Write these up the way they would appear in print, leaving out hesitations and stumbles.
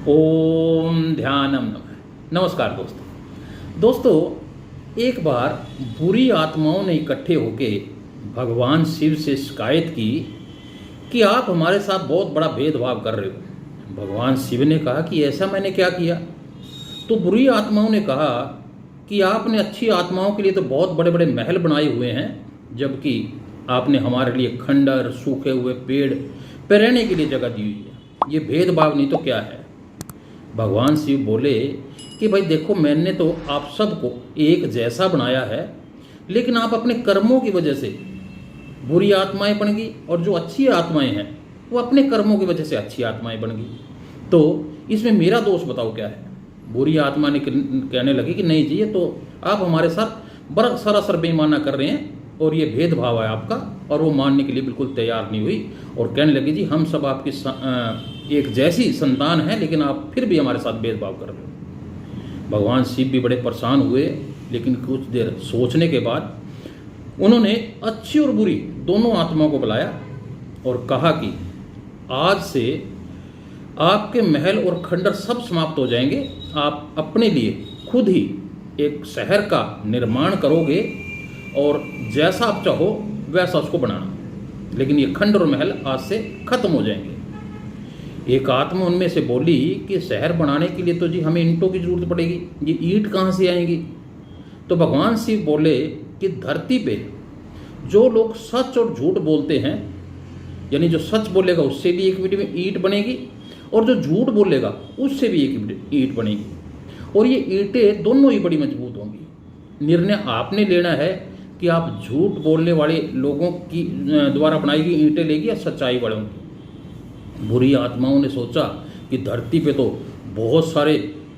ओम ध्यानम नमः। नमस्कार दोस्तों, एक बार बुरी आत्माओं ने इकट्ठे होके भगवान शिव से शिकायत की कि आप हमारे साथ बहुत बड़ा भेदभाव कर रहे हो। भगवान शिव ने कहा कि ऐसा मैंने क्या किया? तो बुरी आत्माओं ने कहा कि आपने अच्छी आत्माओं के लिए तो बहुत बड़े बड़े महल बनाए हुए हैं, जबकि आपने हमारे लिए खंडर, सूखे हुए पेड़ पे रहने के लिए जगह दी हुई है। ये भेदभाव नहीं तो क्या है? भगवान शिव बोले कि भाई देखो, मैंने तो आप सबको एक जैसा बनाया है, लेकिन आप अपने कर्मों की वजह से बुरी आत्माएं बन गई और जो अच्छी आत्माएं हैं वो अपने कर्मों की वजह से अच्छी आत्माएं बन गई। तो इसमें मेरा दोष बताओ क्या है? बुरी आत्मा ने कहने लगी कि नहीं जी, ये तो आप हमारे साथ बड़ा सरासर बेईमाना कर रहे हैं और ये भेदभाव है आपका। और वो मानने के लिए बिल्कुल तैयार नहीं हुई और कहने लगी जी, हम सब आपकी एक जैसी संतान है, लेकिन आप फिर भी हमारे साथ भेदभाव कर रहे हो। भगवान शिव भी बड़े परेशान हुए, लेकिन कुछ देर सोचने के बाद उन्होंने अच्छी और बुरी दोनों आत्माओं को बुलाया और कहा कि आज से आपके महल और खंडर सब समाप्त हो जाएंगे। आप अपने लिए खुद ही एक शहर का निर्माण करोगे और जैसा आप चाहो वैसा उसको बनाना, लेकिन ये खंड और महल आज से खत्म हो जाएंगे। एक आत्मा उनमें से बोली कि शहर बनाने के लिए तो जी हमें ईंटों की जरूरत पड़ेगी, ये ईंट कहाँ से आएंगी? तो भगवान शिव बोले कि धरती पे जो लोग सच और झूठ बोलते हैं, यानी जो सच बोलेगा उससे भी एक मिनट में ईंट बनेगी और जो झूठ बोलेगा उससे भी एक ईंट बनेगी, और ये ईंटें दोनों ही बड़ी मजबूत होंगी। निर्णय आपने लेना है कि आप झूठ बोलने वाले लोगों की द्वारा बनाई गई ईंटें लेगी या सच्चाई वालों की। बुरी आत्माओं ने सोचा कि धरती पे तो बहुत सारे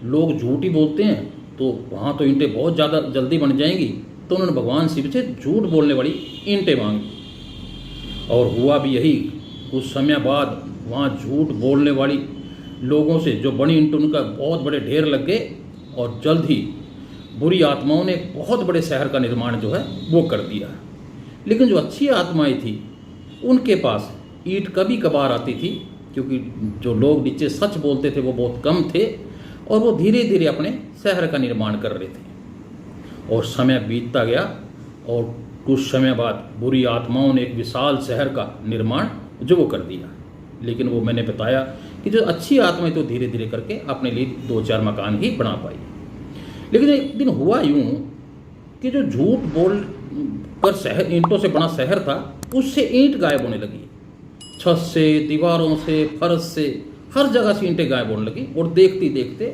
लोग झूठ ही बोलते हैं, तो वहाँ तो ईंटें बहुत ज़्यादा जल्दी बन जाएंगी। तो उन्होंने भगवान शिव से झूठ बोलने वाली ईंटें मांगी और हुआ भी यही। कुछ समय बाद वहाँ झूठ बोलने वाली लोगों से जो बनी ईंटें, उनका बहुत बड़े ढेर लग गए और जल्द ही बुरी आत्माओं ने बहुत बड़े शहर का निर्माण जो है वो कर दिया। लेकिन जो अच्छी आत्माएं थी उनके पास ईंट कभी कभार आती थी, क्योंकि जो लोग नीचे सच बोलते थे वो बहुत कम थे और वो धीरे धीरे अपने शहर का निर्माण कर रहे थे। और समय बीतता गया और कुछ समय बाद बुरी आत्माओं ने एक विशाल शहर का निर्माण जो वो कर दिया। लेकिन वो मैंने बताया कि जो अच्छी आत्माएं तो धीरे धीरे करके अपने लिए 2-4 मकान ही बना पाई। लेकिन एक दिन हुआ यूं कि जो झूठ बोल कर शहर, ईंटों से बना शहर था, उससे ईंट गायब होने लगी। छत से, दीवारों से, फर्श से, हर जगह से ईंटें गायब होने लगी और देखते देखते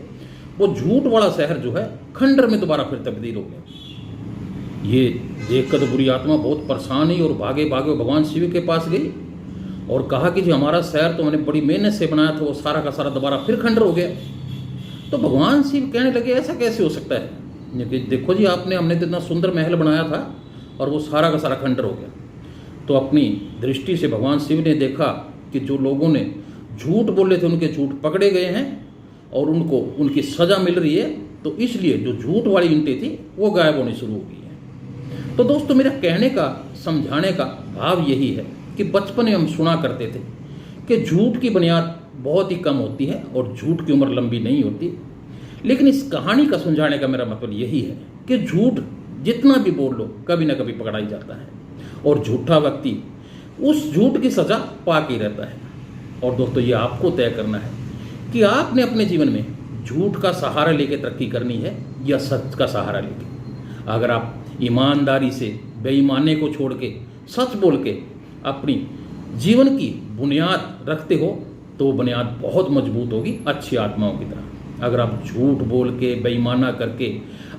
वो झूठ वाला शहर जो है खंडर में दोबारा फिर तब्दील हो गया। ये देखकर तो बुरी आत्मा बहुत परेशान हुई और भागे भागे भगवान शिव के पास गई और कहा कि जी, हमारा शहर तो मैंने बड़ी मेहनत से बनाया था, वो सारा का सारा दोबारा फिर खंडर हो गया। तो भगवान शिव कहने लगे, ऐसा कैसे हो सकता है? क्योंकि देखो जी, हमने तो इतना सुंदर महल बनाया था और वो सारा का सारा खंडर हो गया। तो अपनी दृष्टि से भगवान शिव ने देखा कि जो लोगों ने झूठ बोले थे उनके झूठ पकड़े गए हैं और उनको उनकी सज़ा मिल रही है, तो इसलिए जो झूठ वाली ईंटें थी वो गायब होनी शुरू हो गई हैं। तो दोस्तों, मेरा कहने का, समझाने का भाव यही है कि बचपन में हम सुना करते थे कि झूठ की बुनियाद बहुत ही कम होती है और झूठ की उम्र लंबी नहीं होती। लेकिन इस कहानी का समझाने का मेरा मतलब यही है कि झूठ जितना भी बोल लो कभी ना कभी पकड़ा ही जाता है और झूठा व्यक्ति उस झूठ की सज़ा पा के रहता है। और दोस्तों, ये आपको तय करना है कि आपने अपने जीवन में झूठ का सहारा लेके तरक्की करनी है या सच का सहारा लेके। अगर आप ईमानदारी से बेईमानी को छोड़ के सच बोल के अपनी जीवन की बुनियाद रखते हो तो वो बुनियाद बहुत मजबूत होगी, अच्छी आत्माओं की तरह। अगर आप झूठ बोल के, बेईमाना करके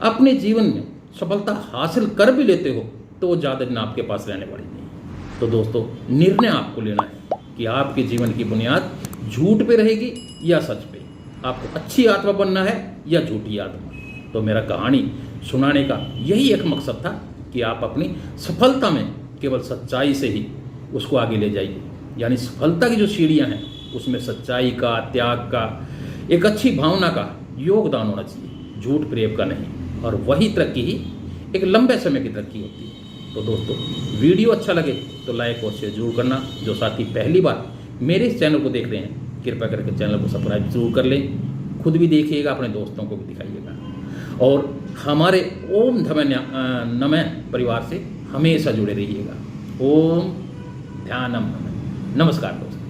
अपने जीवन में सफलता हासिल कर भी लेते हो तो वो ज़्यादा दिन आपके पास रहने वाली नहीं। तो दोस्तों, निर्णय आपको लेना है कि आपके जीवन की बुनियाद झूठ पे रहेगी या सच पे। आपको अच्छी आत्मा बनना है या झूठी आत्मा। तो मेरा कहानी सुनाने का यही एक मकसद था कि आप अपनी सफलता में केवल सच्चाई से ही उसको आगे ले जाइए। यानी सफलता की जो सीढ़ियाँ हैं उसमें सच्चाई का, त्याग का, एक अच्छी भावना का योगदान होना चाहिए, झूठ प्रेम का नहीं। और वही तरक्की ही एक लंबे समय की तरक्की होती है। तो दोस्तों, वीडियो अच्छा लगे तो लाइक और शेयर जरूर करना। जो साथी पहली बार मेरे इस चैनल को देख रहे हैं कृपया करके चैनल को सब्सक्राइब जरूर कर लें, खुद भी देखिएगा, अपने दोस्तों को भी दिखाइएगा और हमारे ओम नमः परिवार से हमेशा जुड़े रहिएगा। ओम ध्यानम नमः। नमस्कार दोस्तों।